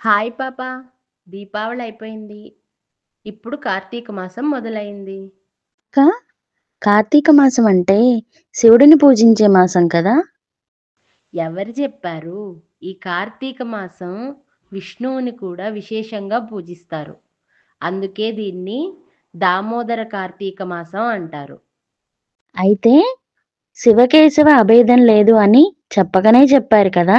Hi పాప. దీపావళి అయిపోయింది. ఇప్పుడు కార్తీక మాసం మొదలైంది. కా కార్తీక మాసం అంటే శివుడిని పూజించే మాసం కదా? ఎవరు చెప్పారు? ఈ కార్తీక మాసం విష్ణువుని కూడా విశేషంగా పూజిస్తారు. అందుకే దీన్ని దామోదర కార్తీక మాసం అంటారు. అయితే శివకేశవ అభేదం లేదు అని చెప్పకనే చెప్పారు కదా?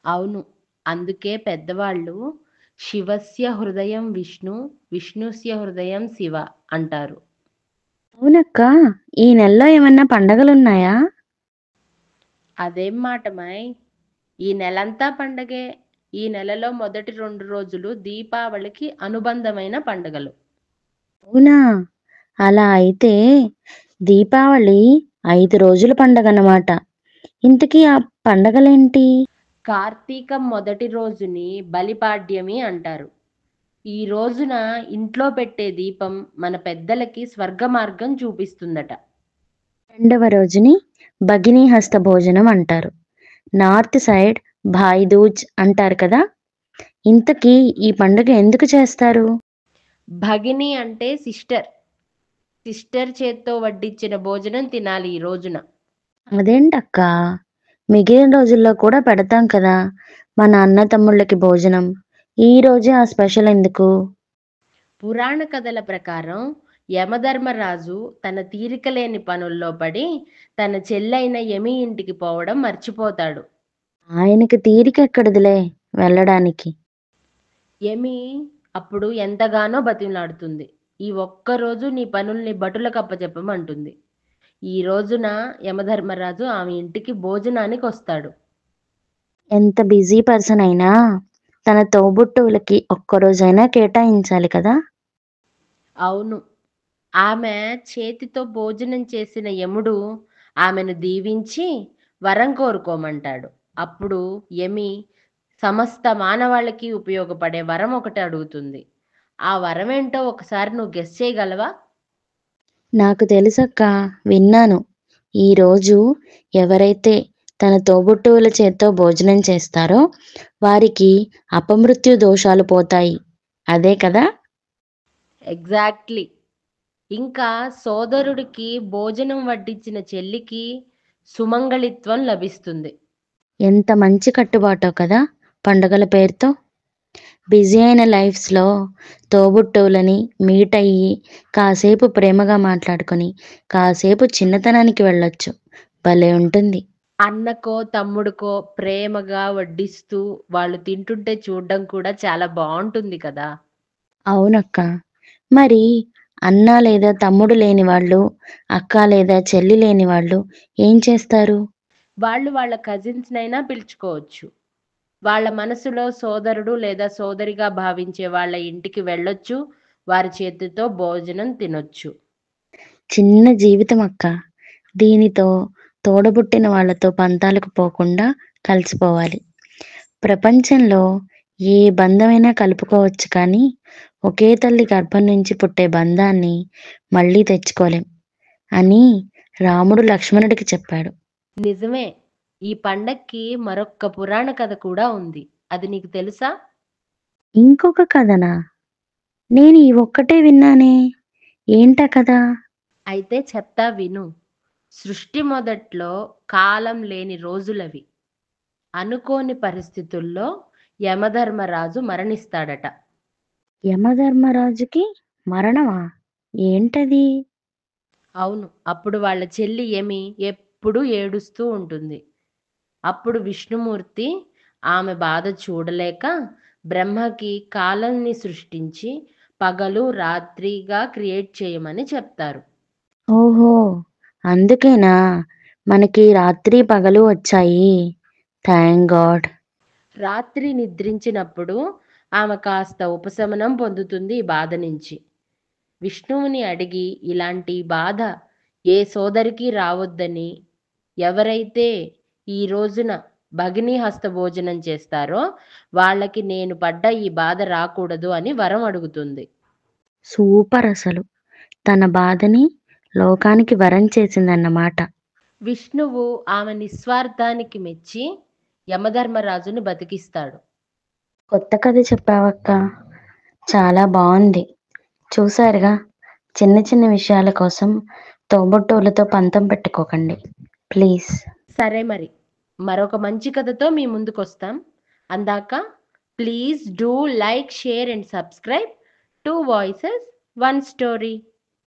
అవును. అందుకే పెద్దవాళ్ళు శివస్య హృదయం విష్ణు, విష్ణుస్య హృదయం శివ అంటారు. అవునక్క, ఈ నెలలో ఏమన్నా పండగలున్నాయా? అదేం మాటమాయ్! ఈ నెలంతా పండగే. ఈ నెలలో మొదటి 2 రోజులు దీపావళికి అనుబంధమైన పండుగలు. అవునా? అలా అయితే దీపావళి 5 రోజుల పండగన్నమాట. ఇంతకీ ఆ పండగలేంటి? కార్తీకం మొదటి రోజుని బలిపాడ్యమి అంటారు. ఈ రోజున ఇంట్లో పెట్టే దీపం మన పెద్దలకి స్వర్గ మార్గం చూపిస్తుందట. రెండవ రోజుని భగినీ హస్త భోజనం అంటారు. నార్త్ సైడ్ భాయ్ దూజ్ అంటారు కదా? ఇంతకీ ఈ పండుగ ఎందుకు చేస్తారు? భగిని అంటే సిస్టర్. సిస్టర్ చేత్తో వడ్డించిన భోజనం తినాలి ఈ రోజున. అదేంటక్క, మిగిలిన రోజుల్లో కూడా పెడతాం కదా మన అన్న తమ్ముళ్ళకి భోజనం. ఈ రోజే ఆ స్పెషల్ ఎందుకు? పురాణ కథల ప్రకారం యమధర్మరాజు తన తీరికలేని పనుల్లో పడి తన చెల్లైన యమి ఇంటికి పోవడం మర్చిపోతాడు. ఆయనకి తీరిక ఎక్కడిదిలే వెళ్ళడానికి. యమి అప్పుడు ఎంతగానో బతిమలాడుతుంది. ఈ ఒక్కరోజు నీ పనుల్ని భటులకు అప్పచెప్పమంటుంది. ఈ రోజున యమధర్మరాజు ఆమె ఇంటికి భోజనానికి వస్తాడు. ఎంత బిజీ పర్సన్ అయినా తన తోబుట్టువులకి ఒక్కరోజైనా కేటాయించాలి కదా? అవును. ఆమె చేతితో భోజనం చేసిన యముడు ఆమెను దీవించి వరం కోరుకోమంటాడు. అప్పుడు యమి సమస్త మానవాళికి ఉపయోగపడే వరం ఒకటి అడుగుతుంది. ఆ వరం ఏంటో ఒకసారి నువ్వు గెస్ చేయగలవా? నాకు తెలుసక్క, విన్నాను. ఈరోజు ఎవరైతే తన తోబుట్టువుల చేత్తో భోజనం చేస్తారో వారికి అపమృత్యు దోషాలు పోతాయి. అదే కదా? ఎగ్జాక్ట్‌లీ. ఇంకా సోదరుడికి భోజనం వడ్డించిన చెల్లికి సుమంగళిత్వం లభిస్తుంది. ఎంత మంచి కట్టుబాటో కదా పండుగల పేరుతో. బిజీ అయిన లైఫ్స్లో తోబుట్టువులని మీట్ అయ్యి కాసేపు ప్రేమగా మాట్లాడుకొని కాసేపు చిన్నతనానికి వెళ్ళొచ్చు. భలే ఉంటుంది. అన్నకో, తమ్ముడికో ప్రేమగా వడ్డిస్తూ వాళ్ళు తింటుంటే చూడ్డం కూడా చాలా బావుంటుంది కదా! అవునక్క. మరి అన్న లేదా తమ్ముడు లేని వాళ్ళు, అక్క లేదా చెల్లి లేని వాళ్ళు ఏం చేస్తారు? వాళ్ళు వాళ్ళ కజిన్స్‌నైనా పిలుచుకోవచ్చు. వాళ్ళ మనసులో సోదరుడు లేదా సోదరిగా భావించే వాళ్ళ ఇంటికి వెళ్ళొచ్చు. వారి చేతితో భోజనం తినొచ్చు. చిన్న జీవితం అక్క. దీనితో తోడబుట్టిన వాళ్ళతో పంతాలకు పోకుండా కలిసిపోవాలి. ప్రపంచంలో ఏ బంధమైనా కలుపుకోవచ్చు కానీ ఒకే తల్లి గర్భం నుంచి పుట్టే బంధాన్ని మళ్ళీ తెచ్చుకోలేం అని రాముడు లక్ష్మణుడికి చెప్పాడు. నిజమే. ఈ పండక్కి మరొక్క పురాణ కథ కూడా ఉంది. అది నీకు తెలుసా? ఇంకొక కథనా? నేను ఈ ఒక్కటే విన్నానే. ఏంటా కదా? అయితే చెప్తా విను. సృష్టి మొదట్లో కాలం లేని రోజులవి. అనుకోని పరిస్థితుల్లో యమధర్మరాజు మరణిస్తాడట. యమధర్మరాజుకి మరణమా? ఏంటది? అవును. అప్పుడు వాళ్ళ చెల్లి యమి ఎప్పుడూ ఏడుస్తూ ఉంటుంది. అప్పుడు విష్ణుమూర్తి ఆమె బాధ చూడలేక బ్రహ్మకి కాలాన్ని సృష్టించి పగలు, రాత్రిగా క్రియేట్ చేయమని చెప్తారు. ఓహో! అందుకేనా మనకి రాత్రి పగలు వచ్చాయి. Thank God. రాత్రి నిద్రించినప్పుడు ఆమె కాస్త ఉపశమనం పొందుతుంది ఈ బాధ నుంచి. విష్ణువుని అడిగి ఇలాంటి బాధ ఏ సోదరికి రావొద్దని, ఎవరైతే ఈ రోజున భగిని హస్త భోజనం చేస్తారో వాళ్ళకి నేను పడ్డ ఈ బాధ రాకూడదు అని వరం అడుగుతుంది. సూపర్ అసలు. తన బాధని లోకానికి వరం చేసిందన్నమాట. విష్ణువు ఆమె నిస్వార్థానికి మెచ్చి యమధర్మరాజుని బతికిస్తాడు. కొత్త కథ చెప్పావక్క. చాలా బాగుంది. చూసారుగా, చిన్న చిన్న విషయాల కోసం తోబుట్టువులతో పంతం పెట్టుకోకండి ప్లీజ్. సరే మరి, మరొక మంచి కథతో మీ ముందుకొస్తాం. అందాక please do like, share and subscribe to voices one story.